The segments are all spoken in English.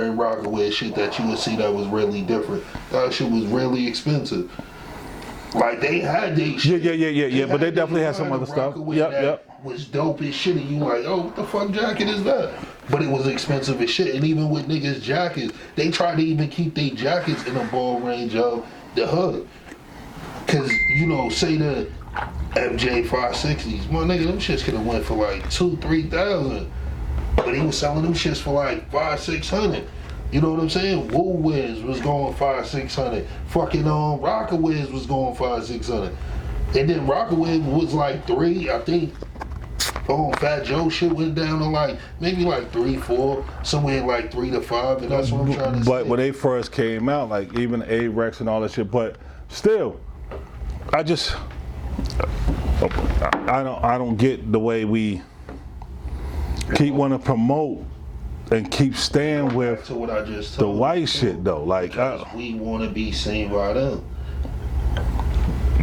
and Rockaway shit that you would see that was really different. That shit was really expensive. Like they had their shit. Yeah. But they definitely had some other stuff. Yep. Was dope as shit, and you like, oh, what the fuck jacket is that? But it was expensive as shit. And even with niggas' jackets, they tried to even keep their jackets in the ball range of the hood. Cause say the FJ 560s, my nigga, them shits could have went for like 2,000-3,000, but he was selling them shits for like 500-600. You know what I'm saying? Woolwiz was going 500-600. Fucking Rockaways was going 500-600. And then Rockaway was like 3, I think. Fat Joe shit went down to like maybe like 3-4, somewhere like 3 to 5, and that's what I'm trying to say. But when they first came out, like even A-Rex and all that shit, but still, I don't get the way we keep wanting to promote and keep staying with to what I just the white shit though. Like we want to be seen by them.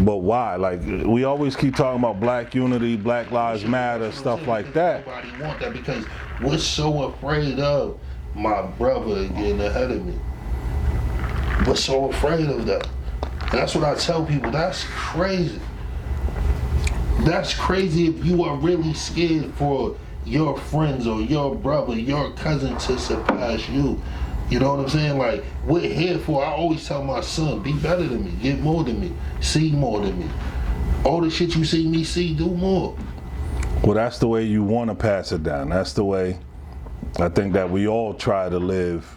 But why? Like we always keep talking about black unity, Black Lives Matter, stuff like that. Nobody want that because we're so afraid of my brother getting ahead of me. We're so afraid of that. And that's what I tell people. That's crazy. That's crazy if you are really scared for your friends or your brother, your cousin to surpass you. You know what I'm saying? Like, we're here for, I always tell my son, be better than me, get more than me, see more than me. All the shit you see me see, do more. Well, that's the way you want to pass it down. That's the way I think that we all try to live.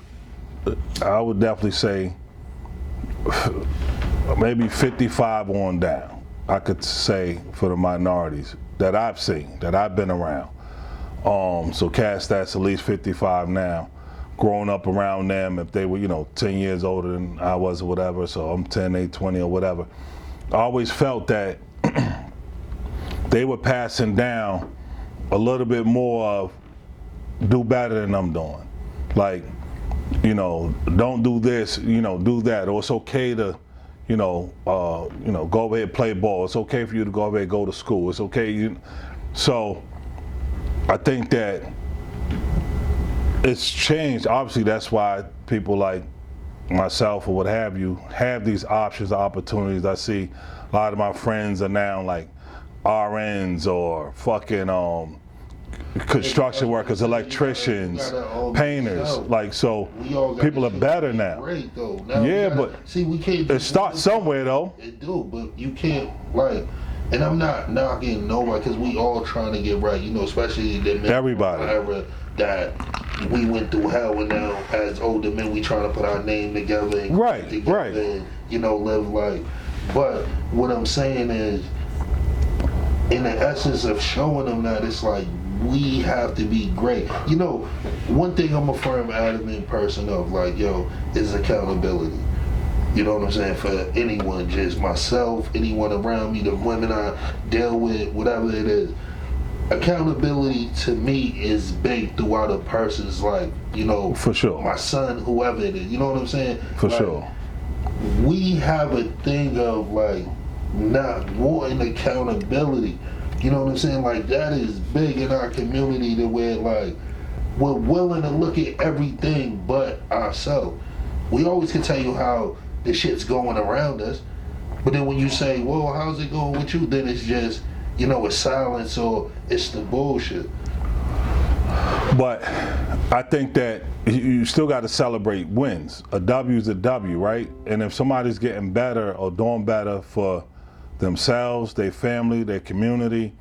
I would definitely say maybe 55 on down. I could say for the minorities that I've seen, that I've been around. So cast that's at least 55 now. Growing up around them, if they were, 10 years older than I was or whatever, so I'm 10, they 20 or whatever. I always felt that they were passing down a little bit more of do better than I'm doing. Like, don't do this, do that. Or it's okay to, go over here and play ball. It's okay for you to go over here and go to school. It's okay. So I think that it's changed. Obviously, that's why people like myself or what have you have these options, opportunities. I see a lot of my friends are now like RNs or fucking construction workers, electricians, painters. Like, so people are better now. Great though. But see, we can't. It starts somewhere though. It do, but you can't like. And I'm not knocking nobody because we all trying to get right. Especially the everybody that we went through hell, and now as older men we trying to put our name together and right. and live life. But what I'm saying is, in the essence of showing them that it's like we have to be great. One thing I'm a firm adamant person of, like, is accountability. You know what I'm saying? For anyone, just myself, anyone around me, the women I deal with, whatever it is. Accountability to me is big throughout a person's life. For sure. My son, whoever it is. You know what I'm saying? For sure. We have a thing of like not wanting accountability. You know what I'm saying? Like that is big in our community to where like we're willing to look at everything but ourselves. We always can tell you how the shit's going around us, but then when you say, well, how's it going with you? Then it's just, it's silence or it's the bullshit. But I think that you still got to celebrate wins. A W is a W, right? And if somebody's getting better or doing better for themselves, their family, their community,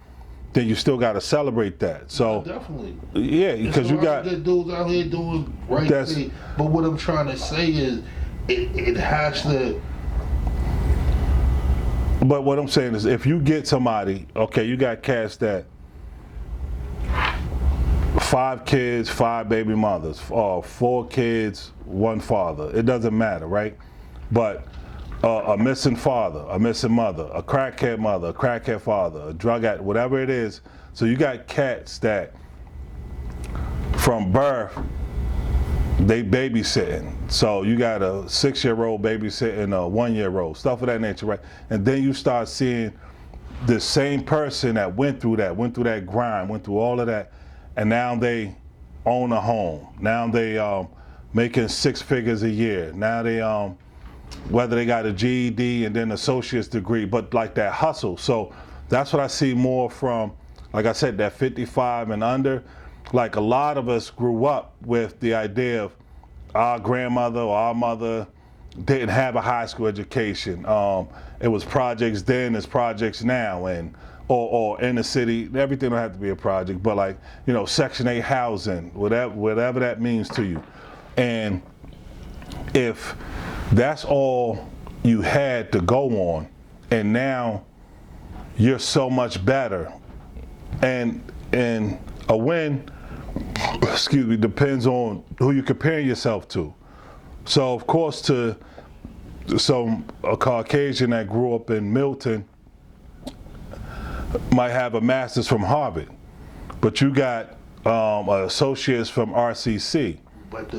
then you still got to celebrate that. So definitely, yeah, because you got good dudes out here doing right thing. But what I'm trying to say is, it has to. But what I'm saying is, if you get somebody, okay, you got cats that 5 kids, 5 baby mothers, or 4 kids, 1 father. It doesn't matter, right? But a missing father, a missing mother, a crackhead mother, a crackhead father, a drug addict, whatever it is. So you got cats that from birth, they babysitting. So you got a 6-year-old babysitting a 1-year-old, stuff of that nature, right? And then you start seeing the same person that went through that grind, went through all of that, and now they own a home. Now they making 6 figures a year. Now they whether they got a GED and then associate's degree, but like that hustle. So that's what I see more from, like I said, that 55 and under. Like a lot of us grew up with the idea of our grandmother or our mother didn't have a high school education. It was projects then, it's projects now, and or in the city. Everything don't have to be a project, but like, you know, Section 8 housing, whatever that means to you. And if that's all you had to go on, and now you're so much better, and a win, excuse me, depends on who you're comparing yourself to. So of course, to a Caucasian that grew up in Milton might have a master's from Harvard, but you got associates from RCC.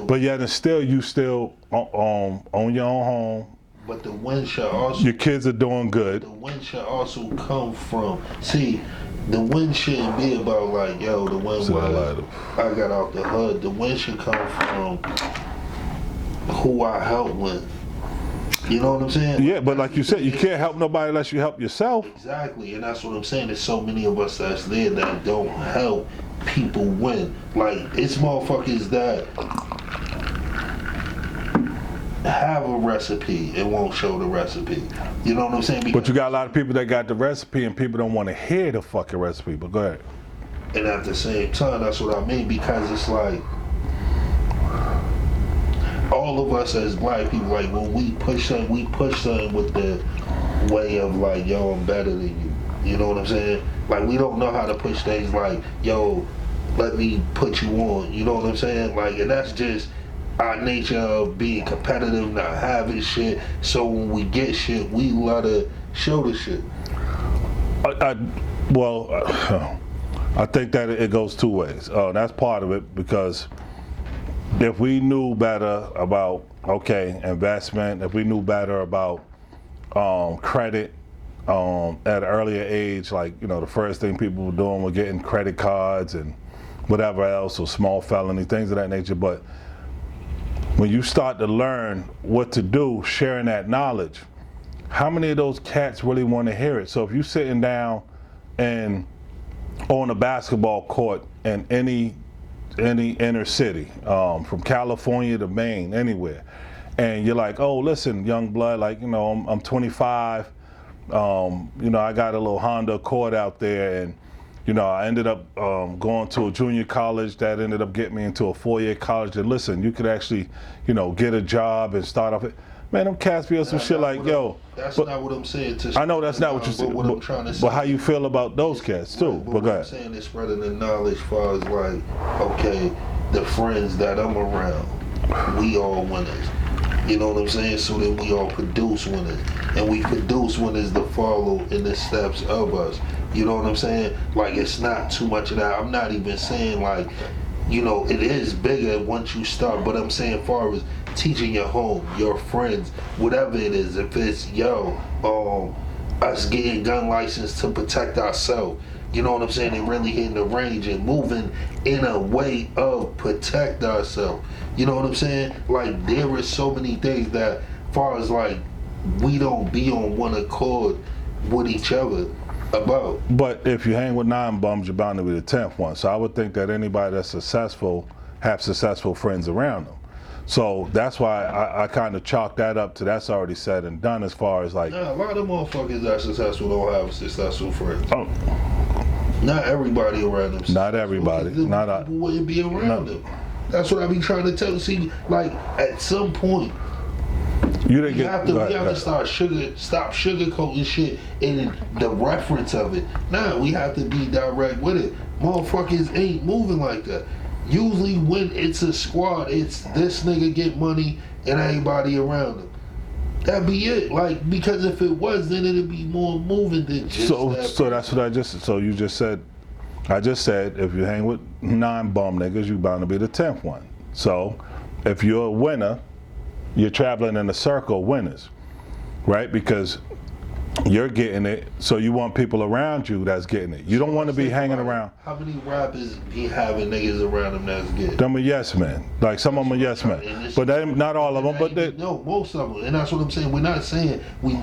But yet and still, you still own your own home. But the win should also. Your kids are doing good. The win should also come from. See, the win shouldn't be about like, yo, the win was I got out the hood. The win should come from who I help with. You know what I'm saying? Yeah, but like you said, you can't help nobody unless you help yourself. Exactly, and that's what I'm saying. There's so many of us that's there that don't help people win. Like, it's motherfuckers that have a recipe and won't show the recipe. You know what I'm saying? But you got a lot of people that got the recipe and people don't want to hear the fucking recipe, but go ahead. And at the same time, that's what I mean, because it's like, all of us as black people, like when we push something with the way of like, yo, I'm better than you. You know what I'm saying? Like, we don't know how to push things like, yo, let me put you on. You know what I'm saying? Like, and that's just our nature of being competitive, not having shit. So when we get shit, we let to show the shit. I think that it goes two ways. That's part of it, because if we knew better about, investment, if we knew better about credit at an earlier age, like, you know, the first thing people were doing was getting credit cards and whatever else, or small felony, things of that nature. But when you start to learn what to do, sharing that knowledge, how many of those cats really want to hear it? So if you're sitting down and on a basketball court in any inner city, from California to Maine, anywhere, and you're like, oh, listen, young blood, like, you know, I'm 25, you know, I got a little Honda Accord out there, and, you know, I ended up going to a junior college that ended up getting me into a 4-year college. And listen, you could actually, you know, get a job and start off it. Man, them cats be on some shit like, yo. That's not what I'm saying. I know that's not what you're saying. What I'm trying to say. But how you feel about those cats too? But what I'm saying is spreading the knowledge as far as like, okay, the friends that I'm around, we all winners. You know what I'm saying? So that we all produce winners. And we produce winners to follow in the steps of us. You know what I'm saying? Like, it's not too much of that. I'm not even saying like, you know, it is bigger once you start, but I'm saying as far as teaching your home, your friends, whatever it is, if it's, us getting gun license to protect ourselves, you know what I'm saying, and really hitting the range and moving in a way of protect ourselves. You know what I'm saying? Like, there is so many things that, as far as like, we don't be on one accord with each other about. But if you hang with 9 bums, you're bound to be the 10th one. So I would think that anybody that's successful have successful friends around them. So that's why I kind of chalk that up to that's already said and done, as far as like. Nah, a lot of motherfuckers that are successful don't have successful friends. Oh. Not everybody around them. Not everybody. People wouldn't be around them. That's what I be trying to tell you. See, like, at some point, we have to stop sugarcoating shit in the reference of it. Nah, we have to be direct with it. Motherfuckers ain't moving like that. Usually when it's a squad, it's this nigga get money and everybody around him. That'd be it. Like, because if it was, then it'd be more moving than just that. So that's what you just said. I just said, if you hang with 9 bum niggas, you bound to be the 10th one. So if you're a winner, you're traveling in a circle of winners, right? Because You're getting it, so you want people around you that's getting it. You don't want to be hanging around. How many rappers be having niggas around them that's getting it? Them are yes men. Like some of them are yes men, but they, not all of them. But they, no, most of them, and that's what I'm saying. We're not saying we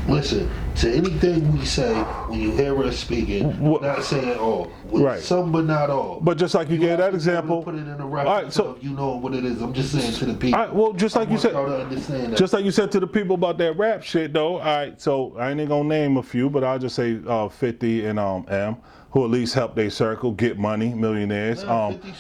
listen to anything we say when you hear us speaking. We're not saying all, right? Some, but not all. But just like you gave that example, put it in a reference of you know what it is. I'm just saying to the people. All right, well, just like you said, just like you said to the people about that rap shit, though. All right, so I ain't gonna name a few, but I'll just say 50 and M, who at least helped their circle get money, millionaires,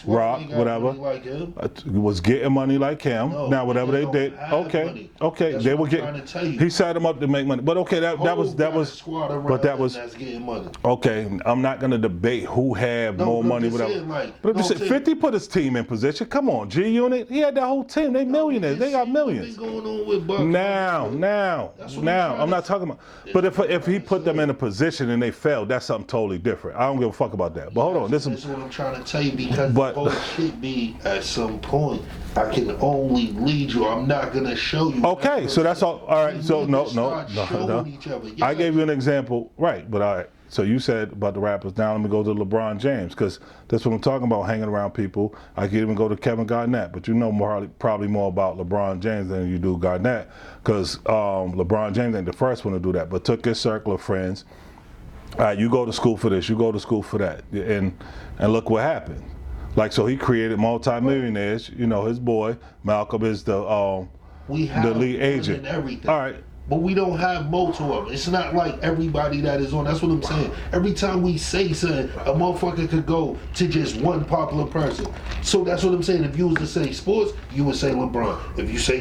Rock, whatever, like him. Was getting money like him. No, now whatever they did, money. okay, That's they what were I'm trying to tell getting. you. He set them up to make money, but okay, that was, but that was that's getting money. okay. I'm not gonna debate who had more money, whatever. Saying, but I'm just saying, 50 put his team in position. Come on, G Unit, he had that whole team. They millionaires. They got millions. Going on with Buck. Now, I'm not talking about. But if he put them in a position and they failed, that's something totally different. I don't give a fuck about that. But hold on, That's what I'm trying to tell you, because the whole shit be at some point. I can only lead you. I'm not gonna show you. Okay, so that's all. All right, so no. Yeah. I gave you an example, right? But all right. So you said about the rappers. Now let me go to LeBron James, because that's what I'm talking about. Hanging around people. I could even go to Kevin Garnett, but you know probably more about LeBron James than you do Garnett, because LeBron James ain't the first one to do that, but took his circle of friends. All right, you go to school for this, you go to school for that, and look what happened. Like, so he created multi-millionaires. You know, his boy Malcolm is the lead agent. Everything. All right. But we don't have multiple of them. It's not like everybody that is on. That's what I'm saying. Every time we say something, a motherfucker could go to just one popular person. So that's what I'm saying. If you was to say sports, you would say LeBron. If you say